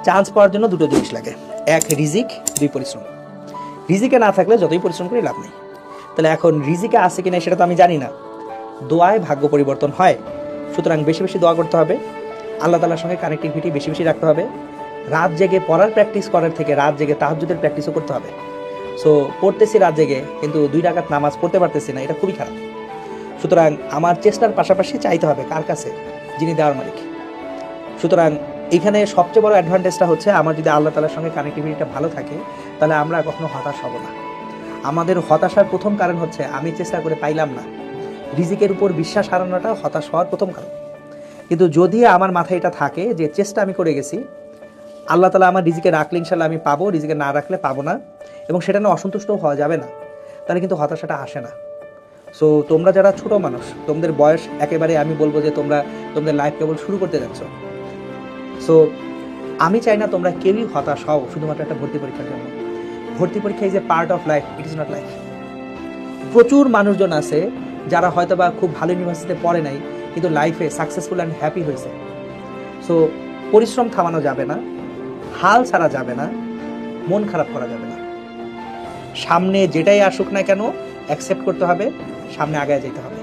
Chance পাওয়ার জন্য দুটো জিনিস লাগে, এক রিজিক, দুই পরিশ্রম। রিজিকে না থাকলে যতই পরিশ্রম করে লাভ নেই। তাহলে এখন রিজিকে আছে কিনা সেটা তো আমি জানি না, দোয়ায় ভাগ্য পরিবর্তন হয়। সুতরাং বেশি বেশি দোয়া করতে হবে, আল্লাহ তাআলার সঙ্গে কানেক্টিভিটি বেশি বেশি রাখতে হবে, রাত জেগে পড়ার প্র্যাকটিস করার থেকে রাত জেগে তাহাজ্জুদের প্র্যাকটিসও করতে হবে। সো পড়তেছি রাত জেগে কিন্তু 2 রাকাত নামাজ পড়তে পারতেছি না, এটা খুবই খারাপ। সুতরাং আমার চেষ্টার পাশাপাশি চাইতে হবে কার কাছে, যিনি দেওয়ার মালিক। সুতরাং এখানে সবচেয়ে বড় অ্যাডভান্টেজটা হচ্ছে আমার যদি আল্লাহ তাআলার সঙ্গে কানেক্টিভিটিটা ভালো থাকে তাহলে আমরা কখনো হতাশ হব না। আমাদের হতাশার প্রথম কারণ হচ্ছে আমি চেষ্টা করে পাইলাম না। রিজিকের উপর বিশ্বাস হারানোটা হতাশ হওয়ার প্রথম কারণ। কিন্তু যদি আমার মাথায় এটা থাকে যে চেষ্টা আমি করে গেছি, আল্লাহ তাআলা আমার রিজিকে রাখলে ইনশাল্লাহ আমি পাবো, রিজিকে না রাখলে পাবো না, এবং সেটা নিয়ে অসন্তুষ্টও হওয়া যাবে না, তাহলে কিন্তু হতাশাটা আসে না। সো তোমরা যারা ছোট মানুষ, তোমাদের বয়স একেবারে, আমি বলবো যে তোমরা তোমাদের লাইফ কেবল শুরু করতে যাচ্ছ। সো আমি চাই না তোমরা কেউই হতাশ হও শুধুমাত্র একটা ভর্তি পরীক্ষার জন্য। ভর্তি পরীক্ষা is a part of life, it is not life. প্রচুর মানুষজন আছে যারা হয়তো বা খুব ভালো ইউনিভার্সিটিতে পড়ে নাই কিন্তু লাইফে সাকসেসফুল অ্যান্ড হ্যাপি হয়েছে। সো পরিশ্রম থামানো যাবে না, হাল ছাড়া যাবে না, মন খারাপ করা যাবে না। সামনে যেটাই আসুক না কেন অ্যাকসেপ্ট করতে হবে, সামনে আগায় যেতে হবে।